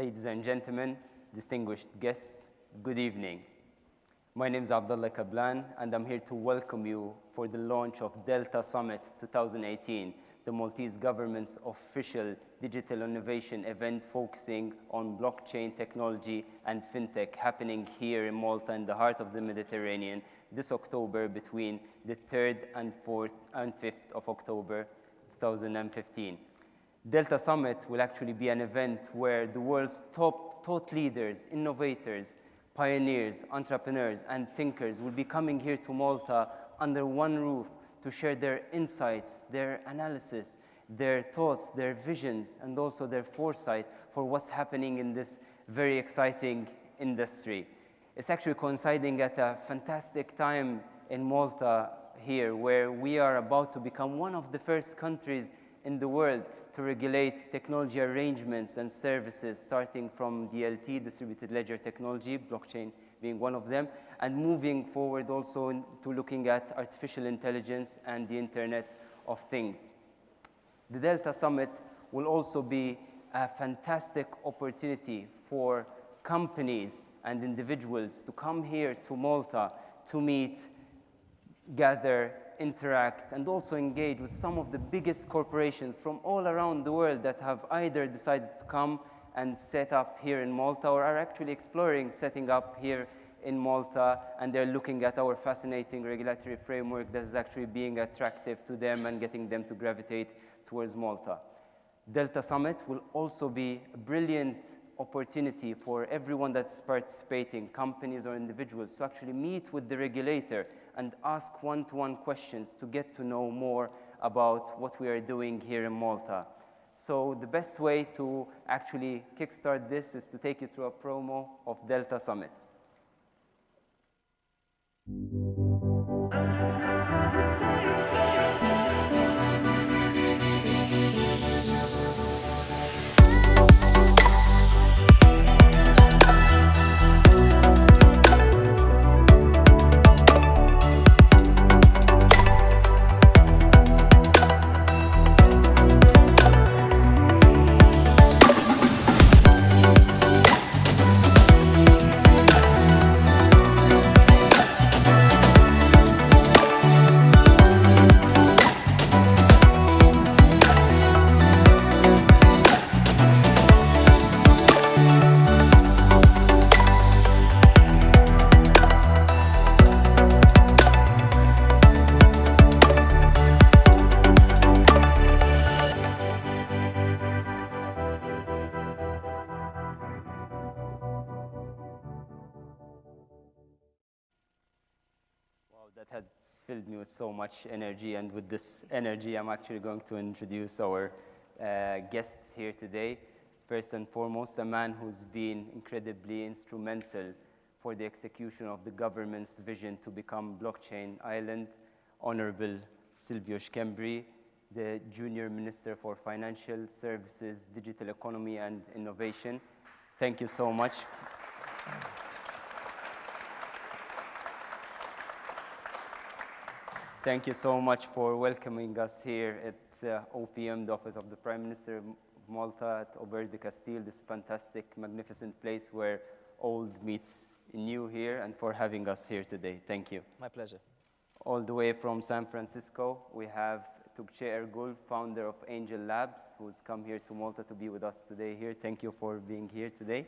Ladies and gentlemen, distinguished guests, good evening. My name is Abdullah Kablan, and I'm here to welcome you for the launch of Delta Summit 2018, the Maltese government's official digital innovation event focusing on blockchain technology and fintech, happening here in Malta in the heart of the Mediterranean this October between the 3rd and 4th and 5th of October 2015. Delta Summit will actually be an event where the world's top thought leaders, innovators, pioneers, entrepreneurs, and thinkers will be coming here to Malta under one roof to share their insights, their analysis, their thoughts, their visions, and also their foresight for what's happening in this very exciting industry. It's actually coinciding at a fantastic time in Malta here, where we are about to become one of the first countries in the world to regulate technology arrangements and services, starting from DLT, distributed ledger technology, blockchain being one of them, and moving forward also to looking at artificial intelligence and the Internet of Things. The Delta Summit will also be a fantastic opportunity for companies and individuals to come here to Malta to meet, gather, interact, and also engage with some of the biggest corporations from all around the world that have either decided to come and set up here in Malta or are actually exploring setting up here in Malta, and they're looking at our fascinating regulatory framework that is actually being attractive to them and getting them to gravitate towards Malta. Delta Summit will also be a brilliant opportunity for everyone that's participating, companies or individuals, to actually meet with the regulator and ask one-to-one questions to get to know more about what we are doing here in Malta. So the best way to actually kickstart this is to take you through a promo of Delta Summit. That has filled me with so much energy, and with this energy, I'm actually going to introduce our guests here today. First and foremost, a man who's been incredibly instrumental for the execution of the government's vision to become blockchain island, Honorable Silvio Schembri, the Junior Minister for Financial Services, Digital Economy and Innovation. Thank you so much. Thank you so much for welcoming us here at OPM, the Office of the Prime Minister of Malta, at Auberge de Castile, this fantastic, magnificent place where old meets new here, and for having us here today. Thank you. My pleasure. All the way from San Francisco, we have Tuğçe Ergul, founder of Angel Labs, who's come here to Malta to be with us today here. Thank you for being here today.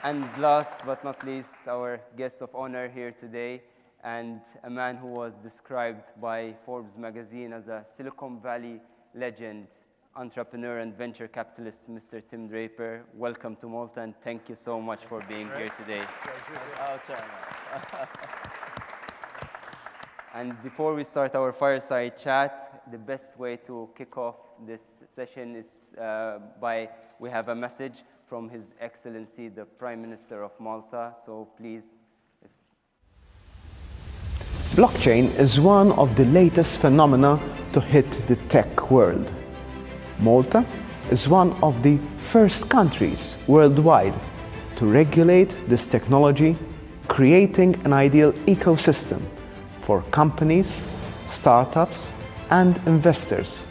And last but not least, our guest of honor here today, and a man who was described by Forbes magazine as a Silicon Valley legend, entrepreneur and venture capitalist, Mr. Tim Draper. Welcome to Malta, and thank you so much for being here today. And before we start our fireside chat, the best way to kick off this session is we have a message from His Excellency, the Prime Minister of Malta. So please. Blockchain is one of the latest phenomena to hit the tech world. Malta is one of the first countries worldwide to regulate this technology, creating an ideal ecosystem for companies, startups, and investors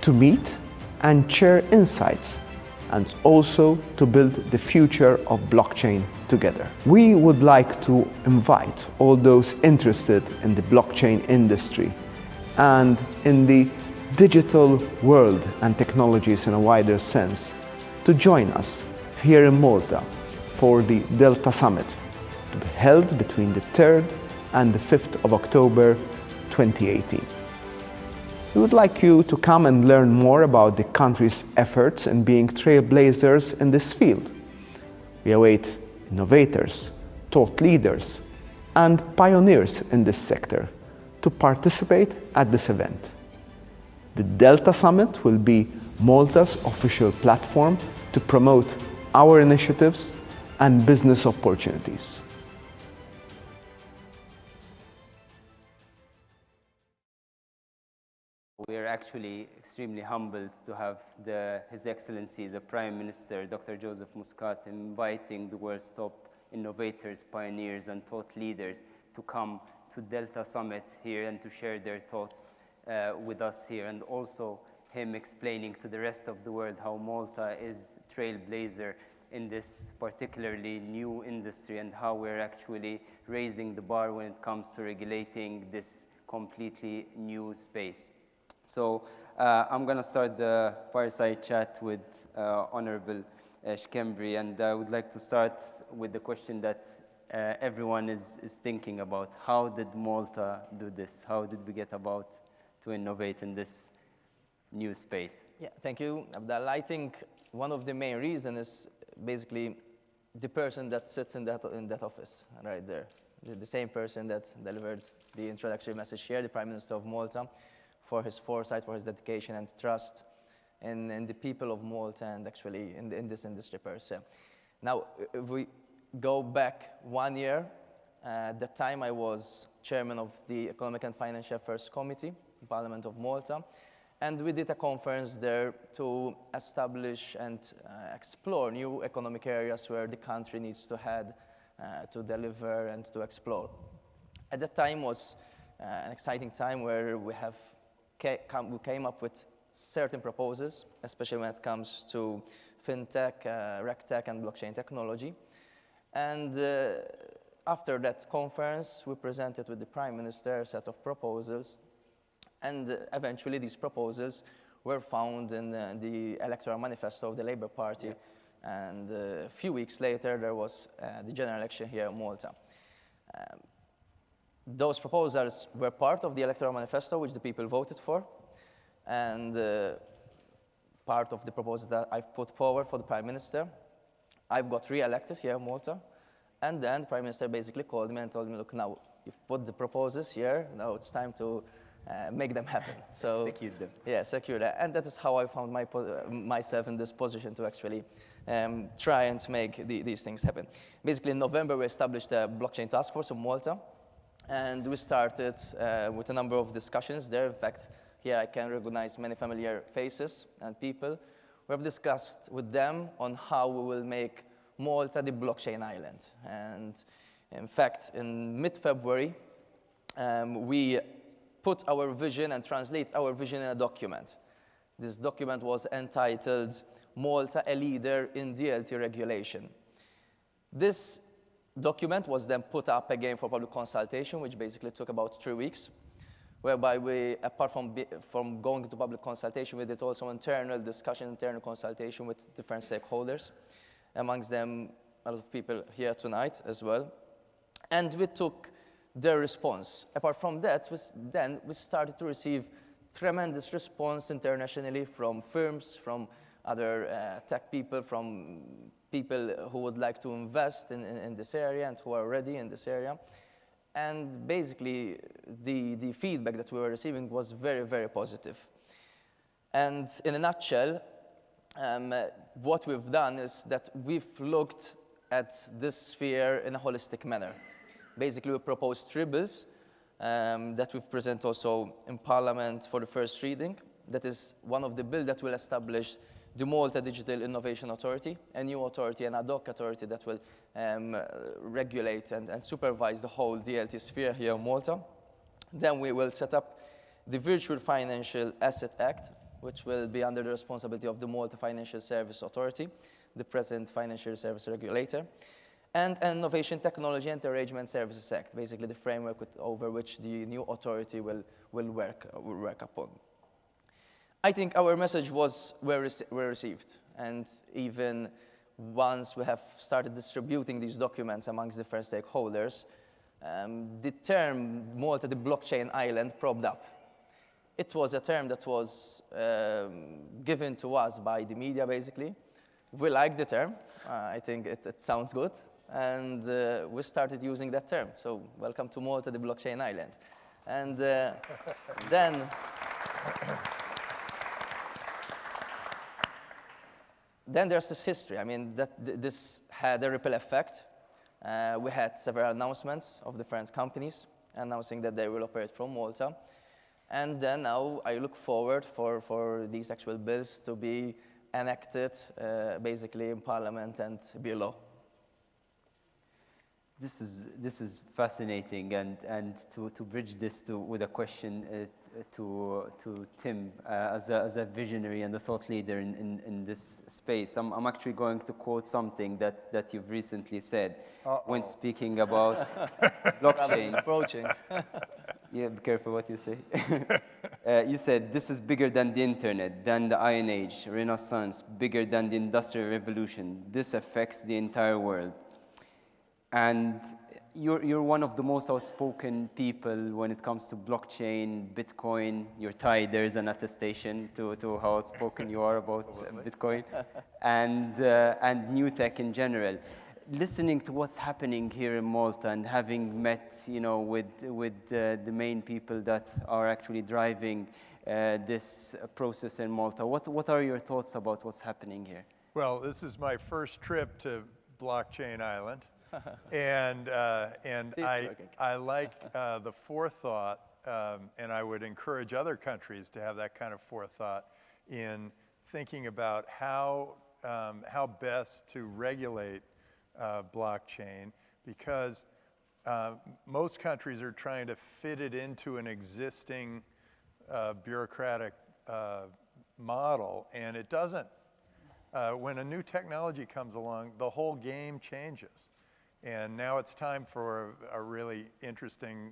to meet and share insights, and also to build the future of blockchain together. We would like to invite all those interested in the blockchain industry and in the digital world and technologies in a wider sense to join us here in Malta for the Delta Summit, to be held between the 3rd and the 5th of October 2018. We would like you to come and learn more about the country's efforts in being trailblazers in this field. We await innovators, thought leaders, and pioneers in this sector to participate at this event. The Delta Summit will be Malta's official platform to promote our initiatives and business opportunities. We are actually extremely humbled to have His Excellency, the Prime Minister, Dr. Joseph Muscat, inviting the world's top innovators, pioneers, and thought leaders to come to Delta Summit here and to share their thoughts with us here, and also him explaining to the rest of the world how Malta is trailblazer in this particularly new industry and how we're actually raising the bar when it comes to regulating this completely new space. So I'm going to start the fireside chat with Honorable Schembri, and I would like to start with the question that everyone is thinking about. How did Malta do this? How did we get about to innovate in this new space? Yeah, thank you, Abdallah. I think one of the main reasons is basically the person that sits in that office right there. The same person that delivered the introductory message here, the Prime Minister of Malta, for his foresight, for his dedication and trust in the people of Malta and actually in this industry per se. Now, if we go back 1 year, at that time I was chairman of the Economic and Financial Affairs Committee, in Parliament of Malta, and we did a conference there to establish and explore new economic areas where the country needs to head to deliver and to explore. At that time was an exciting time where we came up with certain proposals, especially when it comes to fintech, regtech, and blockchain technology. And after that conference, we presented with the Prime Minister a set of proposals, and eventually these proposals were found in the electoral manifesto of the Labour Party. Yeah. And a few weeks later, there was the general election here in Malta. Those proposals were part of the electoral manifesto, which the people voted for, and part of the proposal that I've put forward for the Prime Minister. I've got re-elected here in Malta, and then the Prime Minister basically called me and told me, look, now you've put the proposals here, now it's time to make them happen. So execute them. Yeah, secure that. And that is how I found myself in this position to actually try and make these things happen. Basically, in November, we established a blockchain task force in Malta, and we started with a number of discussions there. In fact, here I can recognize many familiar faces and people. We have discussed with them on how we will make Malta the blockchain island. And in fact, in mid-February, we put our vision and translate our vision in a document. This document was entitled Malta, a Leader in DLT Regulation. This document was then put up again for public consultation, which basically took about 3 weeks, whereby we, apart from going to public consultation, we did also internal discussion, internal consultation with different stakeholders, amongst them a lot of people here tonight as well. And we took their response. Apart from that, we started to receive tremendous response internationally from firms, from other tech people, from people who would like to invest in this area and who are already in this area. And basically, the feedback that we were receiving was very, very positive. And in a nutshell, what we've done is that we've looked at this sphere in a holistic manner. Basically, we proposed 3 bills that we've presented also in Parliament for the first reading. That is one of the bills that will establish the Malta Digital Innovation Authority, a new authority, an ad hoc authority that will regulate and supervise the whole DLT sphere here in Malta. Then we will set up the Virtual Financial Asset Act, which will be under the responsibility of the Malta Financial Service Authority, the present financial service regulator, and an Innovation Technology and Arrangement Services Act, basically the framework over which the new authority will work upon. I think our message was well received, and even once we have started distributing these documents amongst different stakeholders, the term Malta, the blockchain island, propped up. It was a term that was given to us by the media, basically. We liked the term. I think it sounds good. And we started using that term. So welcome to Malta, the blockchain island. And then there's this history. I mean, this had a ripple effect. We had several announcements of different companies announcing that they will operate from Malta. And then now I look forward for these actual bills to be enacted basically in Parliament and be law. This is fascinating, and to bridge this with a question to Tim as a visionary and a thought leader in this space. I'm actually going to quote something that you've recently said when speaking about blockchain. Approaching. Yeah, be careful what you say. You said, this is bigger than the internet, than the Iron Age, Renaissance, bigger than the Industrial Revolution. This affects the entire world. And you're one of the most outspoken people when it comes to blockchain, Bitcoin. You're tied, there's an attestation to how outspoken you are about Bitcoin, and new tech in general. Listening to what's happening here in Malta and having met, with the main people that are actually driving this process in Malta, what are your thoughts about what's happening here? Well, this is my first trip to Blockchain Island, and I like the forethought, and I would encourage other countries to have that kind of forethought in thinking about how best to regulate blockchain, because most countries are trying to fit it into an existing bureaucratic model, and it doesn't. When a new technology comes along, the whole game changes. And now it's time for a really interesting,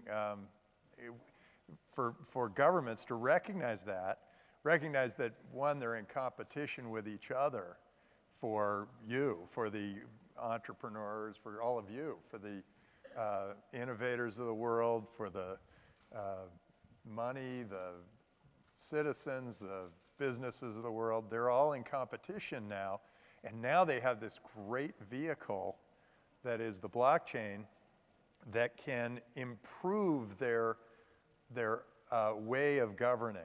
for governments to recognize that, one, they're in competition with each other for you, for the entrepreneurs, for all of you, for the innovators of the world, for the money, the citizens, the businesses of the world. They're all in competition now, and now they have this great vehicle that is the blockchain that can improve their way of governing.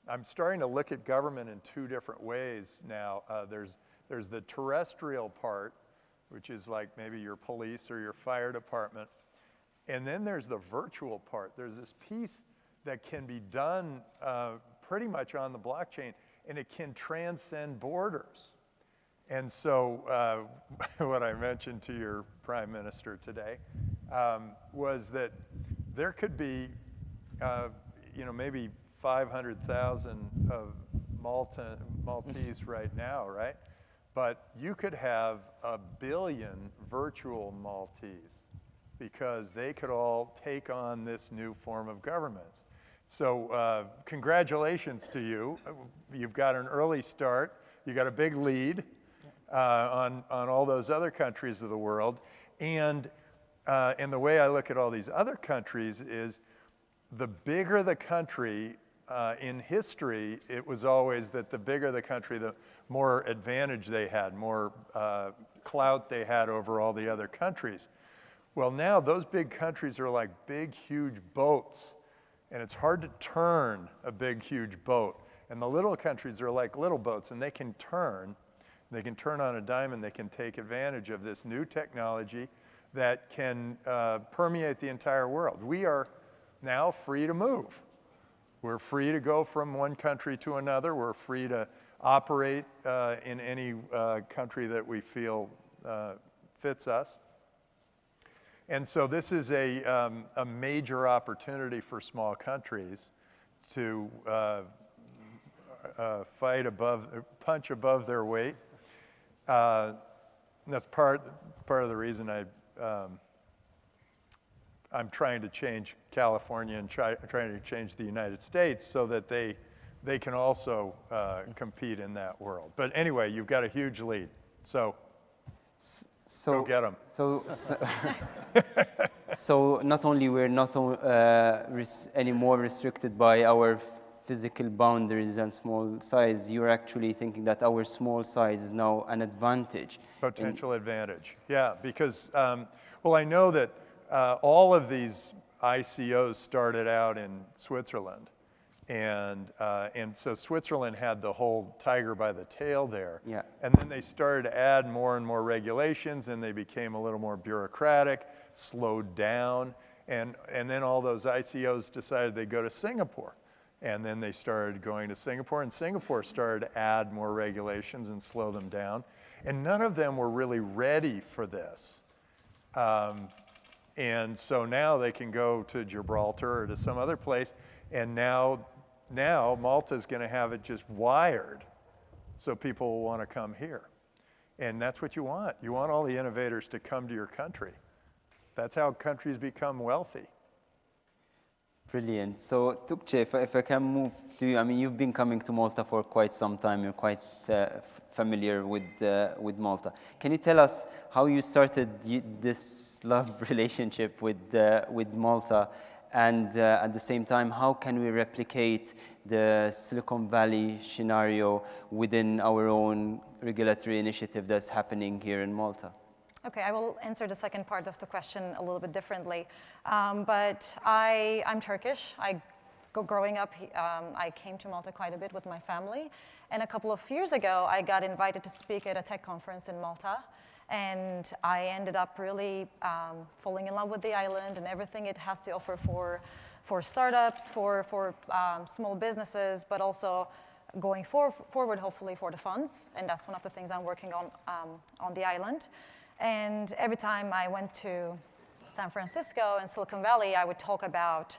I'm starting to look at government in two different ways now. There's the terrestrial part, which is like maybe your police or your fire department. And then there's the virtual part. There's this piece that can be done pretty much on the blockchain, and it can transcend borders. And so what I mentioned to your prime minister today was that there could be, maybe 500,000 of Maltese right now, right? But you could have 1 billion virtual Maltese, because they could all take on this new form of government. So congratulations to you. You've got an early start. You got a big lead on all those other countries of the world. And the way I look at all these other countries is, the bigger the country, in history, it was always that the bigger the country, the more advantage they had, more clout they had over all the other countries. Well, now those big countries are like big, huge boats, and it's hard to turn a big, huge boat. And the little countries are like little boats, and they can turn on a dime, and they can take advantage of this new technology that can permeate the entire world. We are now free to move. We're free to go from one country to another. We're free to operate in any country that we feel fits us. And so this is a major opportunity for small countries to punch above their weight. And that's part of the reason I'm trying to change California and trying to change the United States so that they can also compete in that world. But anyway, you've got a huge lead, so go get them. So not only we're not anymore restricted by our physical boundaries and small size, you're actually thinking that our small size is now an advantage. Potential advantage, yeah, because, well, I know that all of these ICOs started out in Switzerland. And so Switzerland had the whole tiger by the tail there. Yeah. And then they started to add more and more regulations, and they became a little more bureaucratic, slowed down. And then all those ICOs decided they'd go to Singapore. And then they started going to Singapore, and Singapore started to add more regulations and slow them down. And none of them were really ready for this. And so now they can go to Gibraltar or to some other place, and now Malta's going to have it just wired so people will want to come here. And that's what you want. You want all the innovators to come to your country. That's how countries become wealthy. Brilliant. So, Tukche, if I can move to you, I mean, you've been coming to Malta for quite some time. You're quite familiar with Malta. Can you tell us how you started this love relationship with Malta? And at the same time, how can we replicate the Silicon Valley scenario within our own regulatory initiative that's happening here in Malta? Okay, I will answer the second part of the question a little bit differently. But I'm Turkish. Growing up, I came to Malta quite a bit with my family. And a couple of years ago, I got invited to speak at a tech conference in Malta. And I ended up really falling in love with the island and everything it has to offer for startups, for small businesses, but also going forward, hopefully, for the funds. And that's one of the things I'm working on the island. And every time I went to San Francisco and Silicon Valley, I would talk about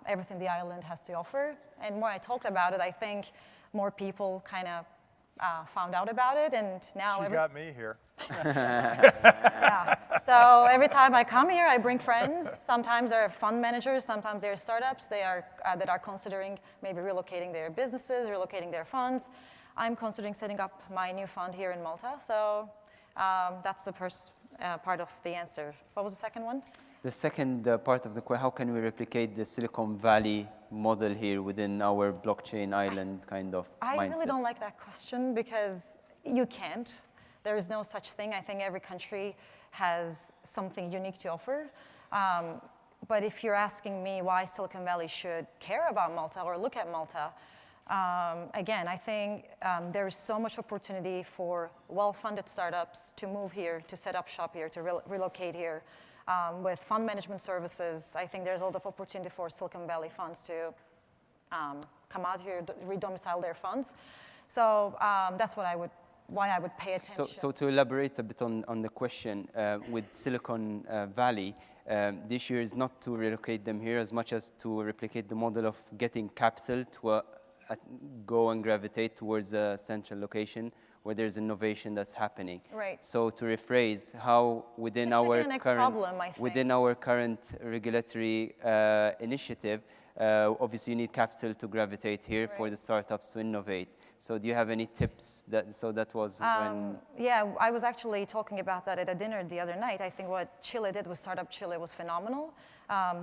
everything the island has to offer. And the more I talked about it, I think more people kind of found out about it, and now She got me here. Yeah. So every time I come here, I bring friends. Sometimes they're fund managers, sometimes they're startups that are considering maybe relocating their businesses, relocating their funds. I'm considering setting up my new fund here in Malta. So that's the first part of the answer. What was the second one? The second part of the question, how can we replicate the Silicon Valley model here within our blockchain island kind of mindset? I really don't like that question because you can't. There is no such thing. I think every country has something unique to offer. But if you're asking me why Silicon Valley should care about Malta or look at Malta, again, I think there is so much opportunity for well-funded startups to move here, to set up shop here, to relocate here. With fund management services, I think there's a lot of opportunity for Silicon Valley funds to come out here, re-domicile their funds. So that's why I would pay attention. So to elaborate a bit on the question, with Silicon Valley, the issue is not to relocate them here as much as to replicate the model of getting capital to go and gravitate towards a central location where there's innovation that's happening. Right. So to rephrase, how within our current regulatory initiative, obviously you need capital to gravitate here for the startups to innovate. So do you have any tips? That was when... Yeah, I was actually talking about that at a dinner the other night. I think what Chile did with Startup Chile was phenomenal.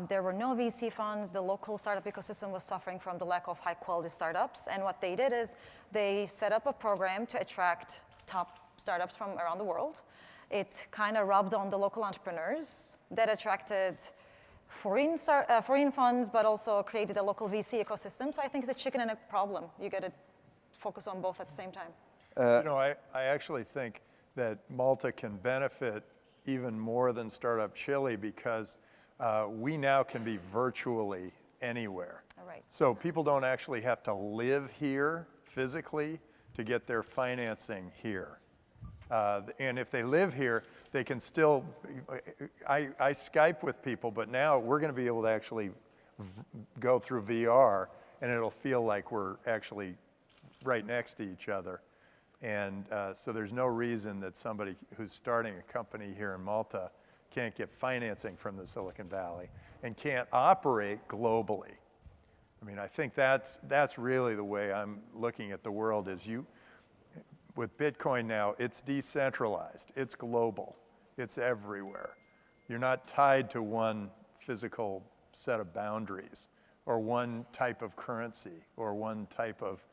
There were no VC funds. The local startup ecosystem was suffering from the lack of high-quality startups. And what they did is they set up a program to attract top startups from around the world. It kind of rubbed on the local entrepreneurs that attracted foreign funds, but also created a local VC ecosystem. So I think it's a chicken and egg problem. You got to focus on both at the same time. I actually think that Malta can benefit even more than Startup Chile because we now can be virtually anywhere. All right. So people don't actually have to live here physically to get their financing here. And if they live here, they can still, I Skype with people, but now we're going to be able to actually go through VR and it'll feel like we're actually right next to each other. And so there's no reason that somebody who's starting a company here in Malta can't get financing from the Silicon Valley and can't operate globally. I mean, I think that's really the way I'm looking at the world is with Bitcoin now, it's decentralized, it's global, it's everywhere. You're not tied to one physical set of boundaries or one type of currency or one type of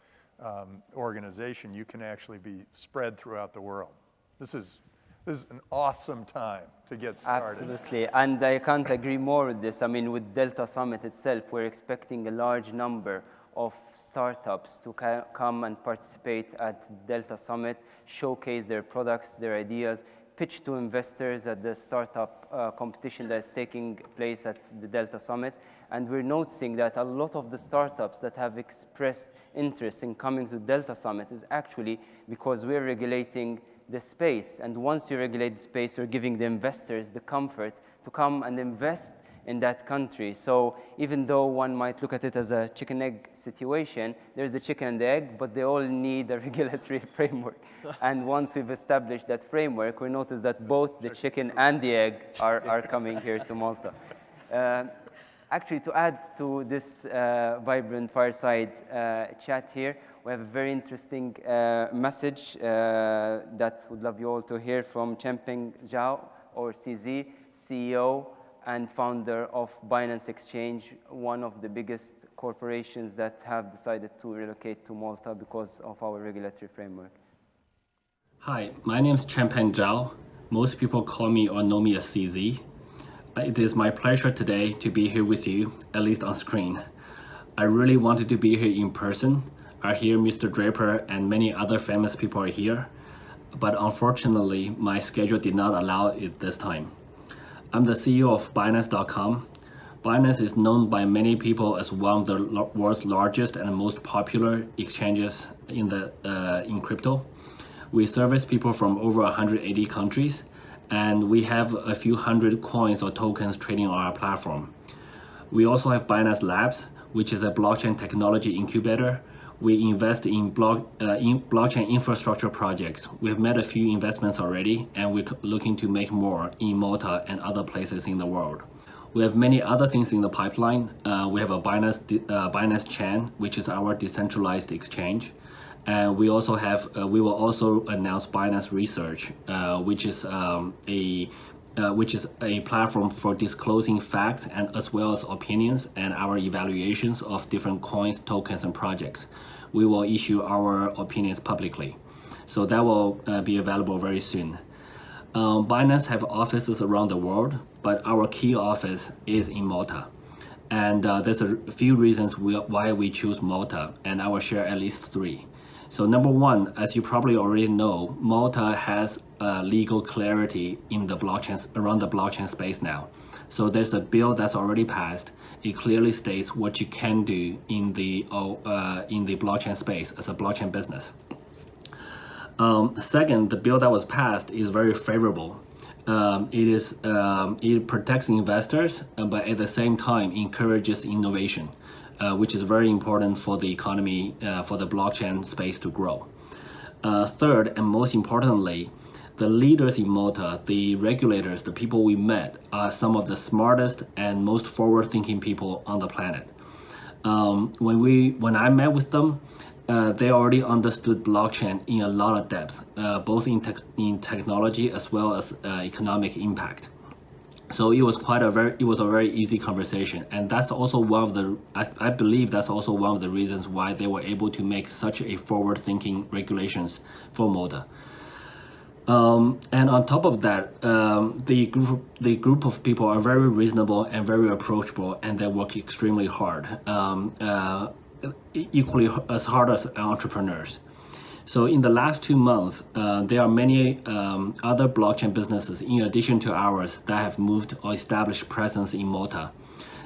organization. You can actually be spread throughout the world. This is an awesome time to get started. Absolutely, and I can't agree more with this. I mean, with Delta Summit itself, we're expecting a large number of startups to come and participate at Delta Summit, showcase their products, their ideas, pitch to investors at the startup competition that's taking place at the Delta Summit. And we're noticing that a lot of the startups that have expressed interest in coming to Delta Summit is actually because we're regulating the space. And once you regulate the space, you're giving the investors the comfort to come and invest in that country. So even though one might look at it as a chicken-egg situation, there's the chicken and the egg, but they all need a regulatory framework. And once we've established that framework, we notice that both the chicken and the egg are coming here to Malta. Actually, to add to this vibrant fireside chat here, we have a very interesting message that would love you all to hear from Schembri Zhao, or CZ, CEO and founder of Binance Exchange, one of the biggest corporations that have decided to relocate to Malta because of our regulatory framework. Hi, my name is Schembri Zhao. Most people call me or know me as CZ. It is my pleasure today to be here with you, at least on screen. I really wanted to be here in person. I hear Mr. Draper and many other famous people are here, but unfortunately, my schedule did not allow it this time. I'm the CEO of Binance.com. Binance is known by many people as one of the world's largest and most popular exchanges in crypto. We service people from over 180 countries, and we have a few hundred coins or tokens trading on our platform. We also have Binance Labs, which is a blockchain technology incubator. We invest in blockchain infrastructure projects. We've made a few investments already, and we're looking to make more in Malta and other places in the world. We have many other things in the pipeline. We have a Binance Chain, which is our decentralized exchange. And we also have, we will also announce Binance Research, which is a platform for disclosing facts and as well as opinions and our evaluations of different coins, tokens, and projects. We will issue our opinions publicly. So that will be available very soon. Binance have offices around the world, but our key office is in Malta. And there's a few reasons why we choose Malta, and I will share at least 3. So number 1, as you probably already know, Malta has legal clarity in the around the blockchain space now. So there's a bill that's already passed. It clearly states what you can do in the blockchain space as a blockchain business. Second, the bill that was passed is very favorable. It protects investors, but at the same time encourages innovation, which is very important for the economy, for the blockchain space to grow. Third, and most importantly, the leaders in Malta, the regulators, the people we met, are some of the smartest and most forward-thinking people on the planet. When I met with them, they already understood blockchain in a lot of depth, both in technology as well as economic impact. So it was a very easy conversation, and that's also one of the I believe that's also one of the reasons why they were able to make such a forward-thinking regulations for Malta. And on top of that, the group of people are very reasonable and very approachable, and they work extremely hard, equally as hard as entrepreneurs. So in the last 2 months, there are many other blockchain businesses in addition to ours that have moved or established presence in Malta.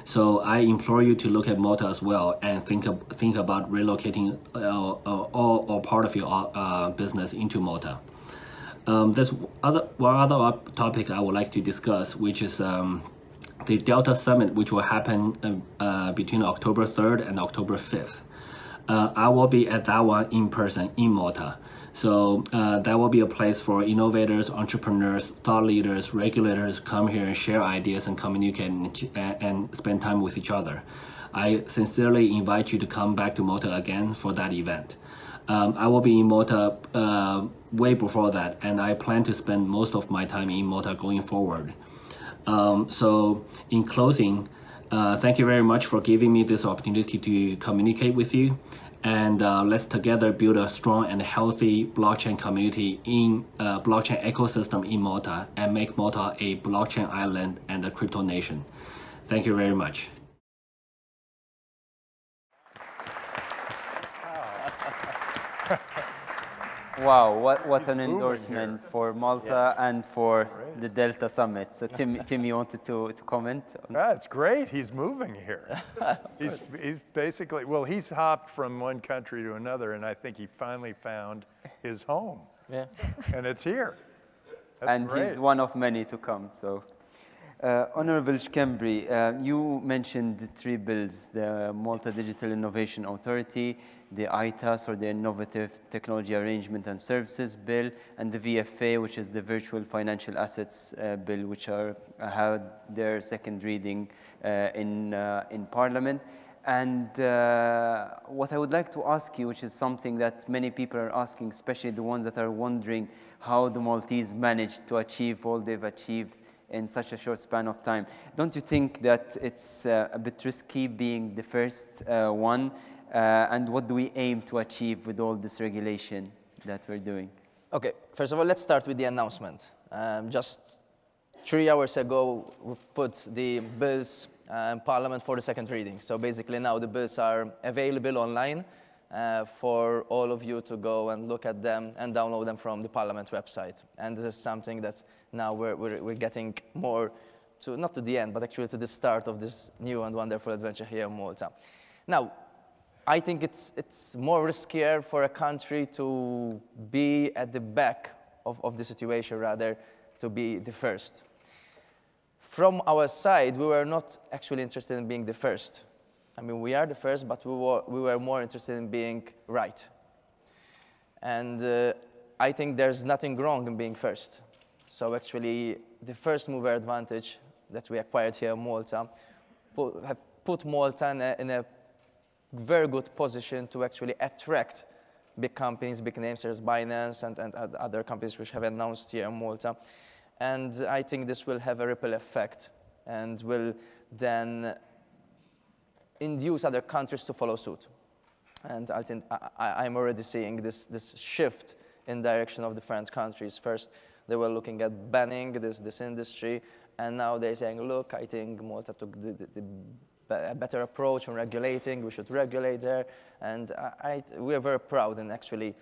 So I implore you to look at Malta as well and think about relocating all or part of your business into Malta. There's one other topic I would like to discuss, which is the Delta Summit, which will happen between October 3rd and October 5th. I will be at that one in person in Malta. So that will be a place for innovators, entrepreneurs, thought leaders, regulators come here and share ideas and communicate and spend time with each other. I sincerely invite you to come back to Malta again for that event. I will be in Malta way before that, and I plan to spend most of my time in Malta going forward. So in closing, thank you very much for giving me this opportunity to communicate with you. And let's together build a strong and healthy blockchain community in blockchain ecosystem in Malta and make Malta a blockchain island and a crypto nation. Thank you very much. Wow, what He's an moving endorsement here. for Malta and for the Delta Summit. So Tim, you wanted to comment? Yeah, it's great. He's moving here. He's basically, well, he's hopped from one country to another, and I think he finally found his home. Yeah. And it's here. That's And great. he's one of many to come. So, Honorable Schembri, you mentioned the three bills: the Malta Digital Innovation Authority, the ITAS, or the Innovative Technology Arrangement and Services Bill, and the VFA, which is the Virtual Financial Assets Bill, which had their second reading in Parliament. And what I would like to ask you, which is something that many people are asking, especially the ones that are wondering how the Maltese managed to achieve all they've achieved in such a short span of time. Don't you think that it's a bit risky being the first one? And what do we aim to achieve with all this regulation that we're doing? Okay, first of all, let's start with the announcement. Just 3 hours ago, we've put the bills in Parliament for the second reading. So basically now the bills are available online for all of you to go and look at them and download them from the Parliament website. And this is something that now we're getting more to, not to the end, but actually to the start of this new and wonderful adventure here in Malta. Now, I think it's more riskier for a country to be at the back of the situation rather to be the first. From our side, we were not actually interested in being the first. I mean, we are the first, but we were more interested in being right. And I think there's nothing wrong in being first. So actually, the first mover advantage that we acquired here in Malta have put Malta in a very good position to actually attract big companies, big names, there's Binance and other companies which have announced here in Malta. And I think this will have a ripple effect and will then induce other countries to follow suit. And I think I'm already seeing this shift in direction of different countries. First, they were looking at banning this industry, and now they're saying, look, I think Malta took a better approach on regulating. We should regulate there, and we are very proud in actually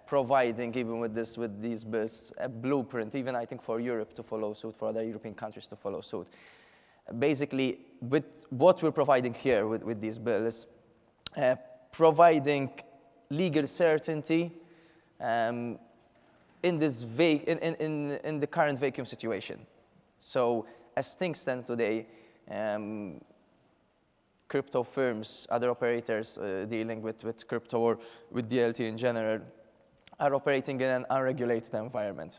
providing, even with these bills, a blueprint, even I think for Europe to follow suit, for other European countries to follow suit. Basically, with what we're providing here with these bills, providing legal certainty in the current vacuum situation. So as things stand today, crypto firms, other operators dealing with crypto or with DLT in general, are operating in an unregulated environment.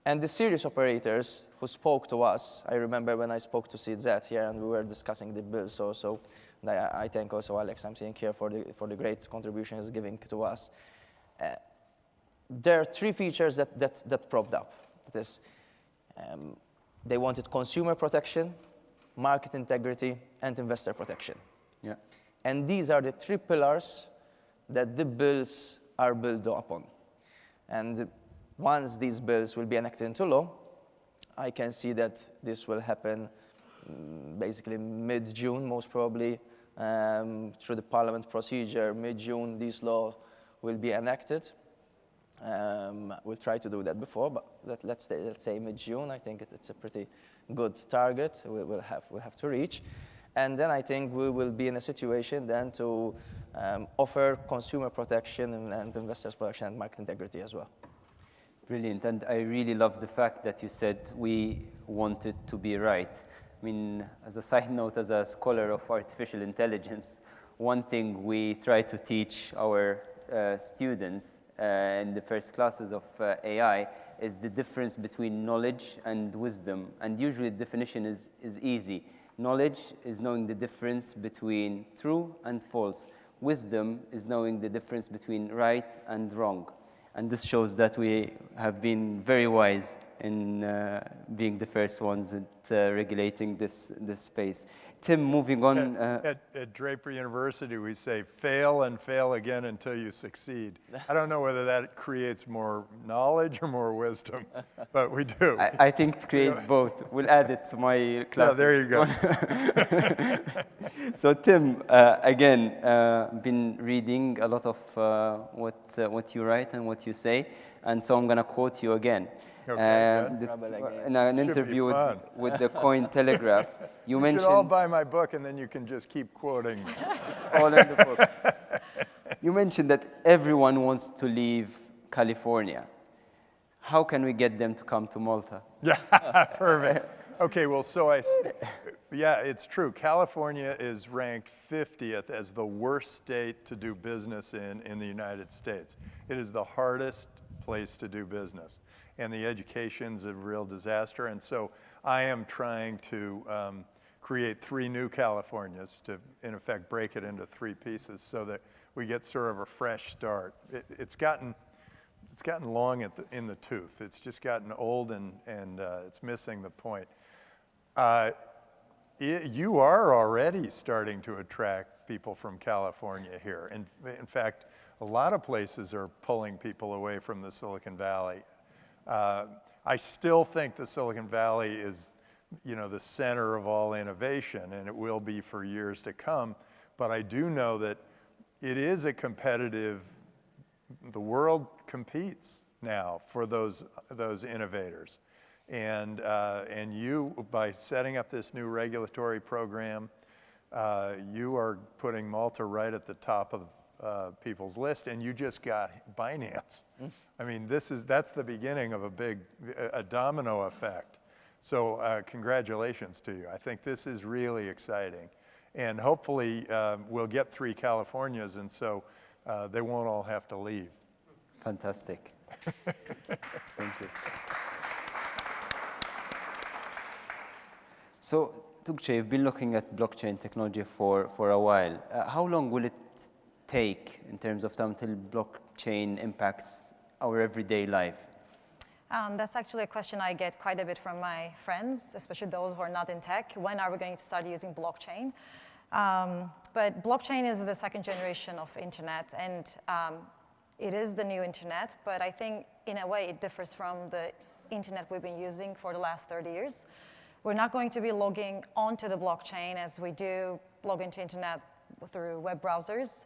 And the serious operators who spoke to us, I remember when I spoke to CZ here and we were discussing the bills also, and I thank also Alex, I'm seeing here for the great contribution he's giving to us. There are three features that propped up. That is, they wanted consumer protection, market integrity, and investor protection. Yeah. And these are the three pillars that the bills are built upon. And once these bills will be enacted into law, I can see that this will happen basically mid-June, most probably, through the Parliament procedure. Mid-June, this law will be enacted. We'll try to do that before, but let's say mid-June. I think it's a pretty good target we'll have to reach. And then I think we will be in a situation then to offer consumer protection and investors protection and market integrity as well. Brilliant, and I really love the fact that you said we wanted to be right. I mean, as a side note, as a scholar of artificial intelligence, one thing we try to teach our students in the first classes of AI is the difference between knowledge and wisdom. And usually the definition is easy. Knowledge is knowing the difference between true and false. Wisdom is knowing the difference between right and wrong. And this shows that we have been very wise in being the first ones at regulating this space. Tim, moving on. At Draper University, we say fail and fail again until you succeed. I don't know whether that creates more knowledge or more wisdom, but we do. I think it creates both. We'll add it to my class. Yeah, there you go. So Tim, again, been reading a lot of what you write and what you say, and so I'm going to quote you again. Okay, in an interview with the Cointelegraph, you mentioned... You should all buy my book, and then you can just keep quoting me. It's all in the book. You mentioned that everyone wants to leave California. How can we get them to come to Malta? Yeah, perfect. Okay, well, yeah, it's true. California is ranked 50th as the worst state to do business in the United States. It is the hardest place to do business. And the education's a real disaster. And so I am trying to create 3 new Californias to, in effect, break it into 3 pieces so that we get sort of a fresh start. It's gotten long in the tooth. It's just gotten old and it's missing the point. You are already starting to attract people from California here. In fact, a lot of places are pulling people away from the Silicon Valley. I still think the Silicon Valley is, the center of all innovation, and it will be for years to come. But I do know that it is a competitive. The world competes now for those innovators, and you, by setting up this new regulatory program, you are putting Malta right at the top of people's list, and you just got Binance. I mean, that's the beginning of a domino effect. So congratulations to you. I think this is really exciting. And hopefully we'll get 3 Californias, and so they won't all have to leave. Fantastic. Thank you. So, Tuğçe, you've been looking at blockchain technology for a while. How long will it take in terms of time until blockchain impacts our everyday life? That's actually a question I get quite a bit from my friends, especially those who are not in tech. When are we going to start using blockchain? But blockchain is the 2nd generation of internet, and it is the new internet, but I think in a way it differs from the internet we've been using for the last 30 years. We're not going to be logging onto the blockchain as we do log into internet through web browsers.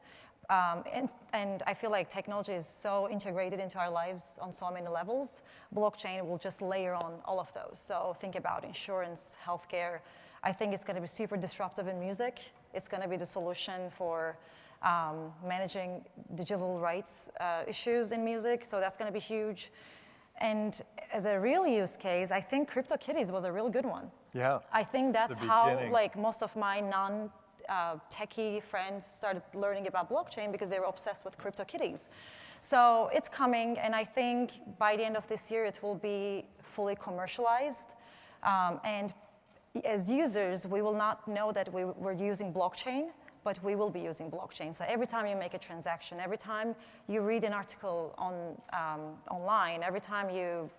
And I feel like technology is so integrated into our lives on so many levels. Blockchain will just layer on all of those. So think about insurance, healthcare. I think it's going to be super disruptive in music. It's going to be the solution for managing digital rights issues in music. So that's going to be huge. And as a real use case, I think CryptoKitties was a really good one. Yeah. I think that's how most of my techie friends started learning about blockchain because they were obsessed with CryptoKitties. So it's coming, and I think by the end of this year, it will be fully commercialized. And as users, we will not know that we're using blockchain, but we will be using blockchain. So every time you make a transaction, every time you read an article online, every time you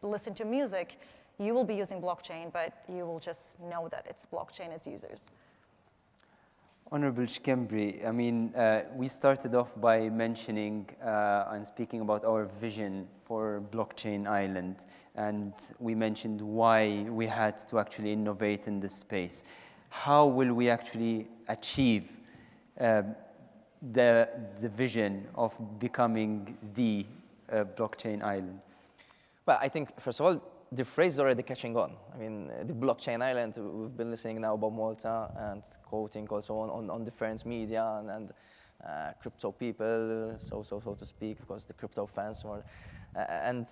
listen to music, you will be using blockchain, but you will just know that it's blockchain as users. Honorable Schembri, I mean, we started off by mentioning and speaking about our vision for Blockchain Island, and we mentioned why we had to actually innovate in this space. How will we actually achieve the vision of becoming the blockchain island? Well, I think, first of all, the phrase is already catching on. I mean, the blockchain island, we've been listening now about Malta and quoting also on different media and crypto people, so to speak, because the crypto fans more. And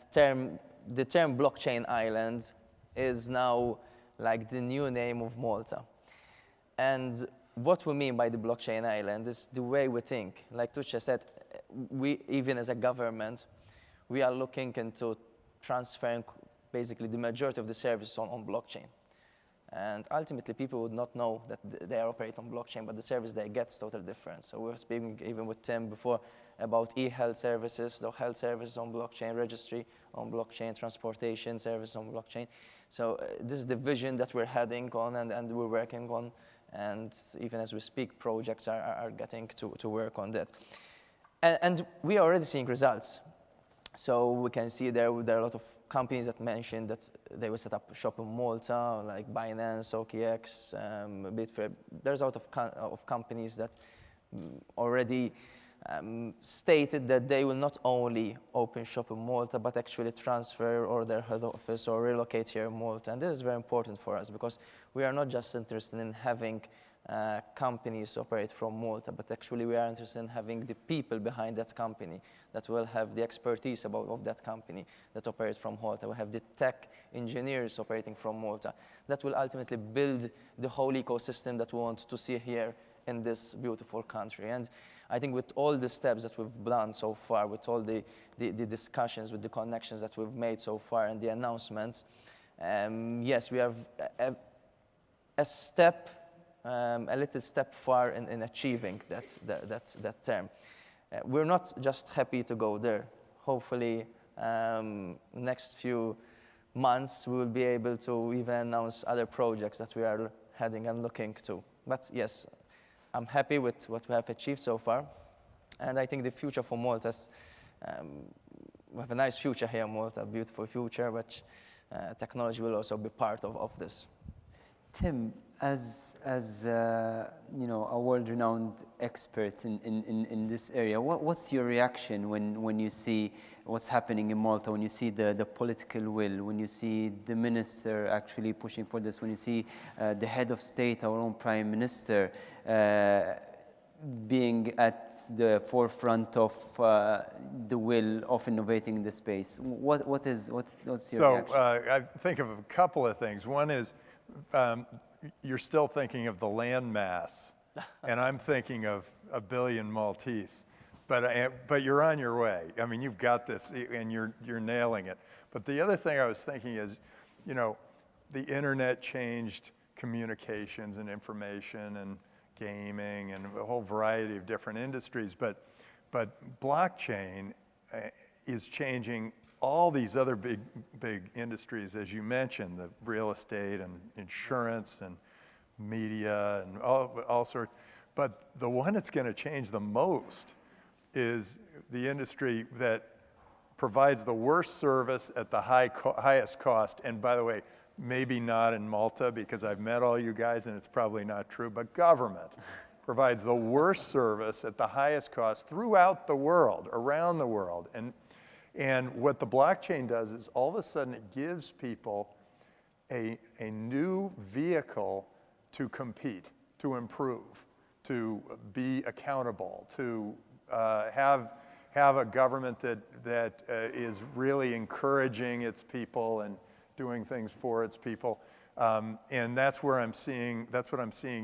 the term blockchain island is now like the new name of Malta. And what we mean by the blockchain island is the way we think. Like Tuccia said, we, even as a government, we are looking into transferring basically the majority of the services on blockchain. And ultimately, people would not know that they operate on blockchain, but the service they get is totally different. So we were speaking even with Tim before about e-health services, the health services on blockchain, registry on blockchain, transportation services on blockchain. So this is the vision that we're heading on and we're working on. And even as we speak, projects are getting to work on that. And we are already seeing results. So we can see there are a lot of companies that mentioned that they will set up shop in Malta, like Binance, OKX, Bitfair. There's a lot of companies that already stated that they will not only open shop in Malta, but actually transfer or their head office or relocate here in Malta. And this is very important for us because we are not just interested in having companies operate from Malta, but actually we are interested in having the people behind that company that will have the expertise of that company that operates from Malta. We have the tech engineers operating from Malta that will ultimately build the whole ecosystem that we want to see here in this beautiful country. And I think with all the steps that we've done so far, with all the discussions, with the connections that we've made so far and the announcements, yes, we have a little step far in achieving that term. We're not just happy to go there. Hopefully, next few months, we will be able to even announce other projects that we are heading and looking to. But yes, I'm happy with what we have achieved so far. And I think the future for Malta is, we have a nice future here in Malta, a beautiful future, but technology will also be part of this. Tim, as you know, a world-renowned expert in this area, what's your reaction when you see what's happening in Malta, when you see the political will, when you see the minister actually pushing for this, when you see the head of state, our own prime minister, being at the forefront of the will of innovating in this space? What's your reaction? I think of a couple of things. One is, you're still thinking of the land mass, and I'm thinking of 1 billion Maltese. But you're on your way. I mean, you've got this, and you're nailing it. But the other thing I was thinking is, you know, the internet changed communications and information and gaming and a whole variety of different industries. But blockchain is changing all these other big industries, as you mentioned, the real estate and insurance and media and all sorts. But the one that's going to change the most is the industry that provides the worst service at the highest cost. And by the way, maybe not in Malta, because I've met all you guys and it's probably not true, but government provides the worst service at the highest cost throughout the world, around the world. And what the blockchain does is all of a sudden it gives people a new vehicle to compete, to improve, to be accountable, to have a government that is really encouraging its people and doing things for its people. And that's what I'm seeing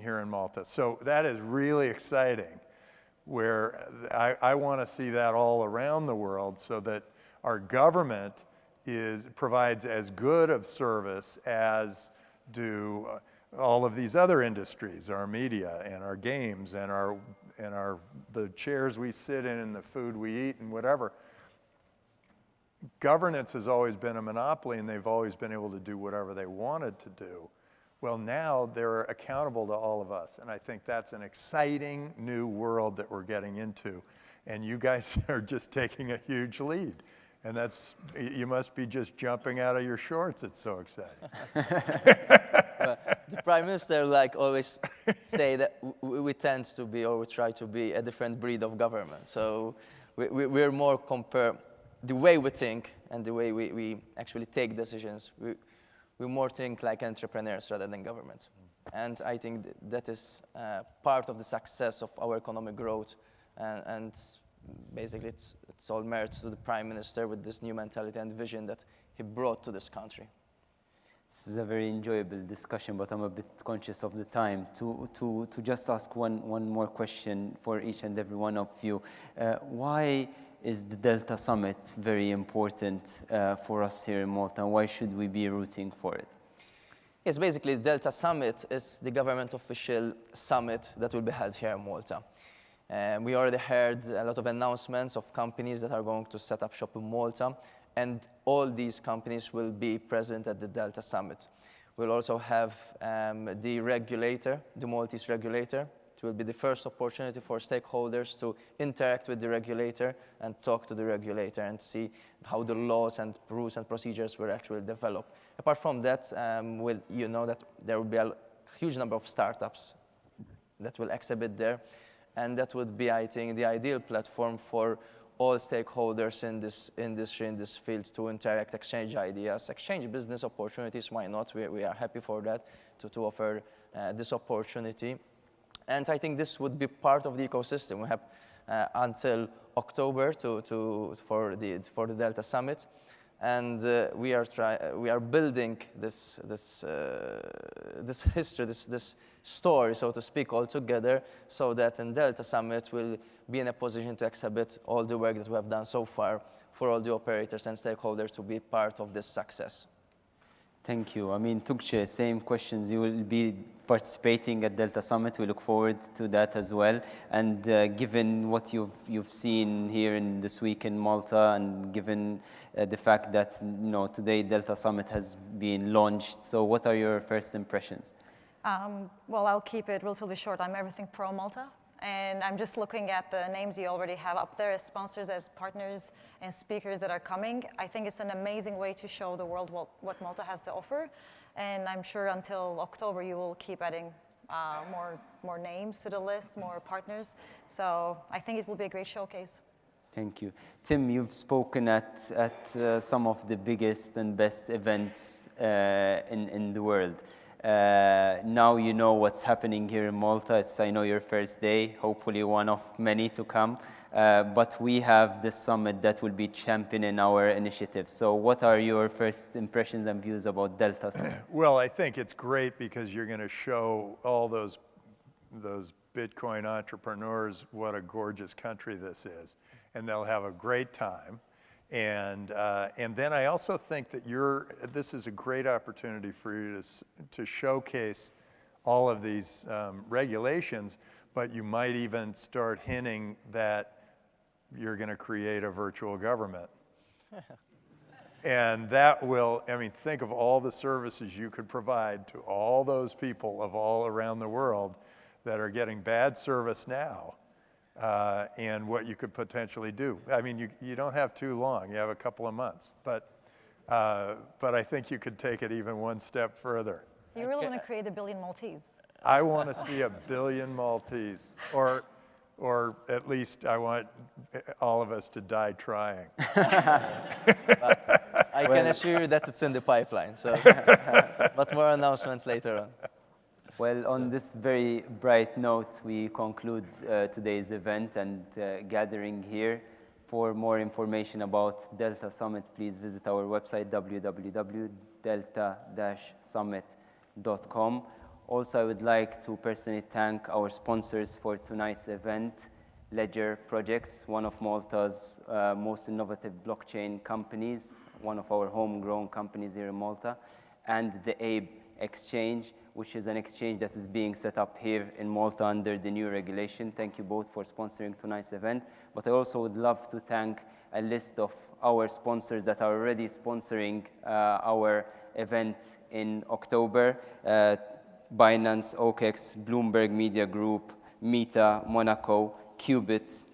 here in Malta. So that is really exciting, where I want to see that all around the world so that our government provides as good of service as do all of these other industries, our media and our games and the chairs we sit in and the food we eat and whatever. Governance has always been a monopoly, and they've always been able to do whatever they wanted to do. Well, now they're accountable to all of us, and I think that's an exciting new world that we're getting into, and you guys are just taking a huge lead. And you must be just jumping out of your shorts. It's so exciting. The Prime Minister always say that we tend to be, or we try to be, a different breed of government. So we're more compare the way we think and the way we actually take decisions. We more think like entrepreneurs rather than governments. And I think that is part of the success of our economic growth. And basically, it's all merit to the Prime Minister with this new mentality and vision that he brought to this country. This is a very enjoyable discussion, but I'm a bit conscious of the time. To just ask one more question for each and every one of you. Why is the Delta Summit very important for us here in Malta? Why should we be rooting for it? Yes, basically, the Delta Summit is the government official summit that will be held here in Malta. We already heard a lot of announcements of companies that are going to set up shop in Malta, and all these companies will be present at the Delta Summit. We'll also have the regulator, the Maltese regulator. It will be the first opportunity for stakeholders to interact with the regulator and talk to the regulator and see how the laws and rules and procedures were actually developed. Apart from that, you know that there will be a huge number of startups that will exhibit there, and that would be, I think, the ideal platform for all stakeholders in this industry, in this field, to interact, exchange ideas, exchange business opportunities. Why not? We are happy for that, to offer this opportunity. And I think this would be part of the ecosystem. We have until October for the Delta Summit, and we are building this history, this story, so to speak, all together, so that in Delta Summit we'll be in a position to exhibit all the work that we have done so far for all the operators and stakeholders to be part of this success. Thank you. I mean, Tuğçe, same questions. You will be participating at Delta Summit. We look forward to that as well. And given what you've seen here in this week in Malta, and given the fact that today Delta Summit has been launched, so what are your first impressions? Well, I'll keep it relatively short. I'm everything pro Malta. And I'm just looking at the names you already have up there as sponsors, as partners, and speakers that are coming. I think it's an amazing way to show the world what Malta has to offer. And I'm sure until October you will keep adding more names to the list, more partners. So I think it will be a great showcase. Thank you. Tim, you've spoken at some of the biggest and best events in the world. Now you know what's happening here in Malta. It's, I know, your first day, hopefully one of many to come. But we have this summit that will be championing our initiative. So what are your first impressions and views about Delta Summit? Well, I think it's great because you're going to show all those Bitcoin entrepreneurs what a gorgeous country this is. And they'll have a great time. And then I also think that this is a great opportunity for you to showcase all of these regulations, but you might even start hinting that you're going to create a virtual government. And that will, I mean, think of all the services you could provide to all those people of all around the world that are getting bad service now. And what you could potentially do. I mean, you don't have too long. You have a couple of months. But I think you could take it even one step further. You really want to create 1 billion Maltese. I want to see 1 billion Maltese. Or at least I want all of us to die trying. I can assure you that it's in the pipeline. So, but more announcements later on. Well, on this very bright note, we conclude today's event and gathering here. For more information about Delta Summit, please visit our website, www.delta-summit.com. Also, I would like to personally thank our sponsors for tonight's event, Ledger Projects, one of Malta's most innovative blockchain companies, one of our homegrown companies here in Malta, and the ABE Exchange, which is an exchange that is being set up here in Malta under the new regulation. Thank you both for sponsoring tonight's event. But I also would love to thank a list of our sponsors that are already sponsoring our event in October. Binance, OKEx, Bloomberg Media Group, Meta, Monaco, Qubits,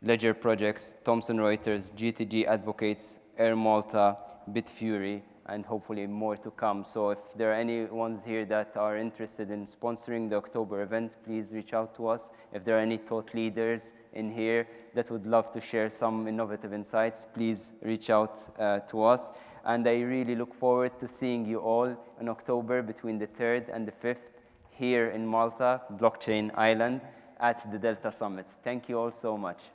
Ledger Projects, Thomson Reuters, GTG Advocates, Air Malta, Bitfury, and hopefully more to come. So if there are any ones here that are interested in sponsoring the October event, please reach out to us. If there are any thought leaders in here that would love to share some innovative insights, please reach out to us. And I really look forward to seeing you all in October between the 3rd and the 5th here in Malta, Blockchain Island, at the Delta Summit. Thank you all so much.